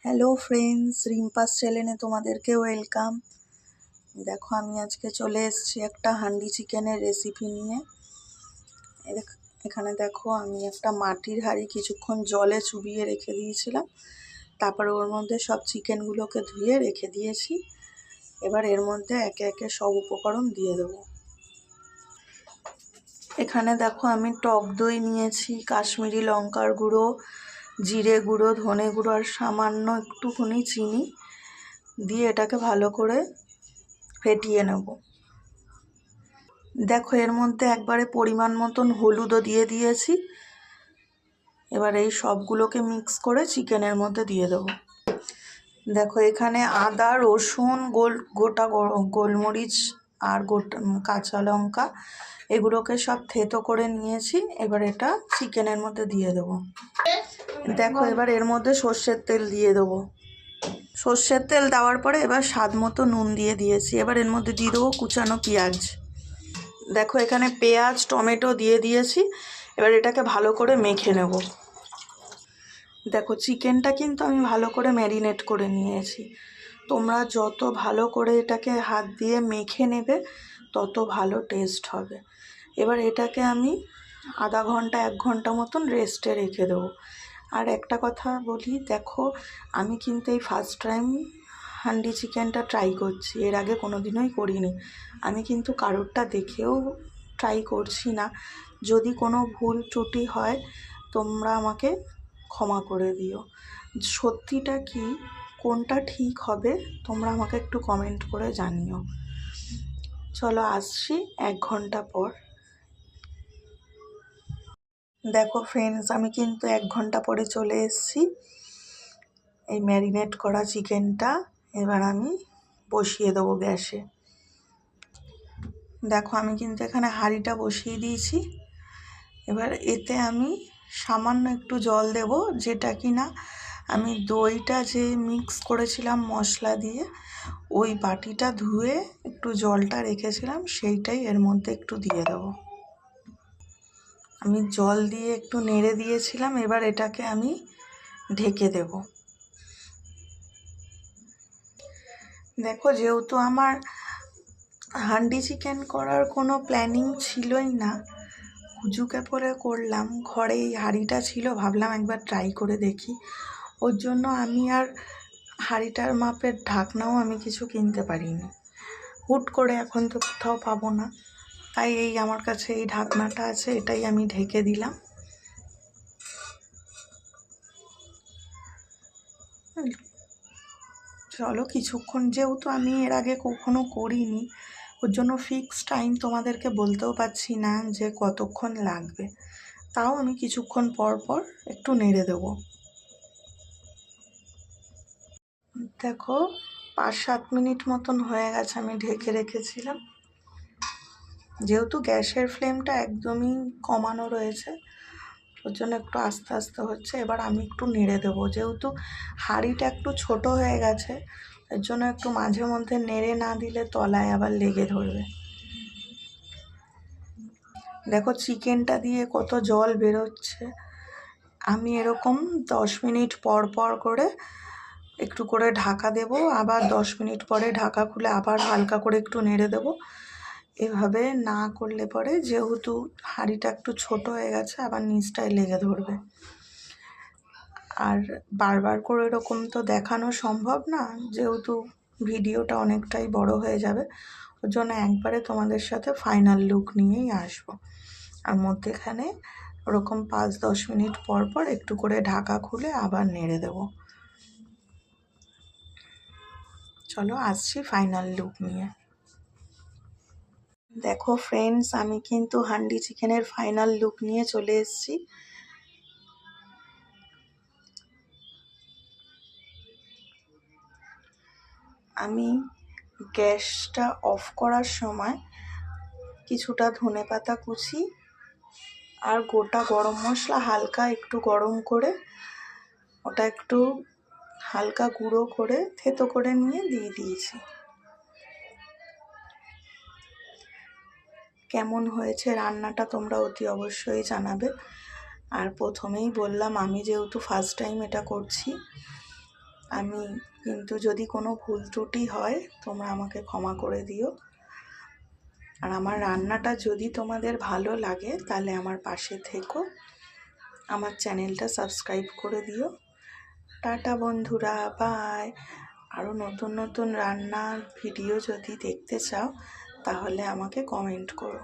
Hello friends, রিম্পাস চ্যানেলে তোমাদেরকে welcome. দেখো আমি আজকে চলে এসেছি একটা হান্ডি চিকেনের রেসিপি নিয়ে। এখানে দেখো আমি একটা মাটির হাঁড়ি কিছুক্ষণ জলে চুবিয়ে রেখে দিয়েছিলাম, তারপরে ওর মধ্যে সব চিকেনগুলোকে ধুয়ে রেখে দিয়েছি। এবার এর মধ্যে একে একে সব উপকরণ দিয়ে দেবো। এখানে দেখো আমি টক দই নিয়েছি, কাশ্মীরি লঙ্কার গুঁড়ো, জিরে গুঁড়ো, ধনে গুঁড়ো আর সামান্য একটুখানি চিনি দিয়ে এটাকে ভালো করে ফেটিয়ে নেব। দেখো এর মধ্যে একবারে পরিমাণ মতন হলুদও দিয়ে দিয়েছি। এবার এই সবগুলোকে মিক্স করে চিকেনের মধ্যে দিয়ে দেবো। দেখো এখানে আদা, রসুন, গোটা গোলমরিচ আর গোটা কাঁচা লঙ্কা এগুলোকে সব থেতো করে নিয়েছি। এবার এটা চিকেনের মধ্যে দিয়ে দেবো। দেখো এবার এর মধ্যে সর্ষের তেল দিয়ে দেবো। সর্ষের তেল দেওয়ার পরে এবার স্বাদ মতো নুন দিয়ে দিয়েছি। এবার এর মধ্যে দিয়ে দেবো কুচানো পেঁয়াজ। দেখো এখানে পেঁয়াজ, টমেটো দিয়ে দিয়েছি। এবার এটাকে ভালো করে মেখে নেব। দেখো চিকেনটা কিন্তু আমি ভালো করে ম্যারিনেট করে নিয়েছি। তোমরা যত ভালো করে এটাকে হাত দিয়ে মেখে নেবে তত ভালো টেস্ট হবে। এবার এটাকে আমি আধা ঘন্টা 1 ঘন্টা মতন রেস্টে রেখে দেবো। আর একটা কথা বলি, দেখো আমি কিন্তু এই ফার্স্ট টাইম হান্ডি চিকেনটা ট্রাই করছি, এর আগে কোনো দিনই করিনি। আমি কিন্তু কারোরটা দেখেও ট্রাই করছি না। যদি কোনো ভুল ত্রুটি হয় তোমরা আমাকে ক্ষমা করে দিও। সত্যিটা কি, কোনটা ঠিক হবে তোমরা আমাকে একটু কমেন্ট করে জানিও। চলো আসছি 1 ঘন্টা পর। দেখো ফ্রেন্ডস, আমি কিন্তু 1 ঘন্টা পরে চলে এসেছি। এই ম্যারিনেট করা চিকেনটা এবার আমি বসিয়ে দেবো গ্যাসে। দেখো আমি কিন্তু এখানে হাঁড়িটা বসিয়ে দিয়েছি। এবার এতে আমি সামান্য একটু জল দেব, যেটা কি না আমি দইটা যে মিক্স করেছিলাম মশলা দিয়ে, ওই বাটিটা ধুয়ে একটু জলটা রেখেছিলাম, সেইটাই এর মধ্যে একটু দিয়ে দেবো। আমি জল দিয়ে একটু নেড়ে দিয়েছিলাম। এবার এটাকে আমি ঢেকে দেব। দেখো যেহেতু আমার হান্ডি চিকেন করার কোনো প্ল্যানিং ছিলই না, হুজুকে পরে করলাম, ঘরে এই হাঁড়িটা ছিল, ভাবলাম একবার ট্রাই করে দেখি। ওর জন্য আমি আর হাঁড়িটার মাপের ঢাকনাও আমি কিছু কিনতে পারিনি। হুট করে এখন তো কোথাও পাবো না, তাই এই আমার কাছে এই ঢাকনাটা আছে, এটাই আমি ঢেকে দিলাম। চলো কিছুক্ষণ, যেহেতু আমি এর আগে কখনো করিনি ওর জন্য ফিক্স টাইম তোমাদেরকে বলতেও পারছি না যে কতক্ষণ লাগবে, তাও আমি কিছুক্ষণ পর পর একটু নেড়ে দেবো। দেখো 5-7 মিনিট মতন হয়ে গেছে আমি ঢেকে রেখেছিলাম। যেহেতু গ্যাসের ফ্লেমটা একদমই কমানো রয়েছে ওর জন্য একটু আস্তে আস্তে হচ্ছে। এবার আমি একটু নেড়ে দেবো, যেহেতু হাঁড়িটা একটু ছোট হয়ে গেছে এর জন্য একটু মাঝে মধ্যে নেড়ে না দিলে তলায় আবার লেগে ধরবে। দেখো চিকেনটা দিয়ে কত জল বেরোচ্ছে। আমি এরকম 10 মিনিট পর পর করে একটু করে ঢাকা দেব, আবার 10 মিনিট পরে ঢাকা খুলে আবার হালকা করে একটু নেড়ে দেব। এভাবে না করলে পরে, যেহেতু হাঁড়িটা একটু ছোট হয়ে গেছে, আবার নিচটায় লেগে ধরবে। আর বারবার করে এরকম তো দেখানো সম্ভব না, যেহেতু ভিডিওটা অনেকটাই বড় হয়ে যাবে। ওর জন্য একবারে তোমাদের সাথে ফাইনাল লুক নিয়েই আসবো। আর মধ্যেখানে ওরকম 5-10 মিনিট পর পর একটু করে ঢাকা খুলে আবার নেড়ে দেব। চলো আসছি ফাইনাল লুক নিয়ে। দেখো ফ্রেন্ডস, আমি কিন্তু হান্ডি চিকেনের ফাইনাল লুক নিয়ে চলে এসেছি। আমি গ্যাসটা অফ করার সময় কিছুটা ধনেপাতা কুচি আর গোটা গরম মশলা হালকা একটু গরম করে ওটা একটু হালকা গুঁড়ো করে থেতো করে নিয়ে দিয়ে দিয়েছি। কেমন হয়েছে রান্নাটা তোমরা অতি অবশ্যই জানাবে। আর প্রথমেই বললাম আমি যেহেতু ফার্স্ট টাইম এটা করছি, আমি কিন্তু যদি কোনো ভুল ত্রুটি হয় তোমরা আমাকে ক্ষমা করে দিও। আর আমার রান্নাটা যদি তোমাদের ভালো লাগে তাহলে আমার পাশে থেকো, আমার চ্যানেলটা সাবস্ক্রাইব করে দিও। টাটা বন্ধুরা, বাই। আরও নতুন নতুন রান্নার ভিডিও যদি দেখতে চাও তাহলে আমাকে কমেন্ট করো।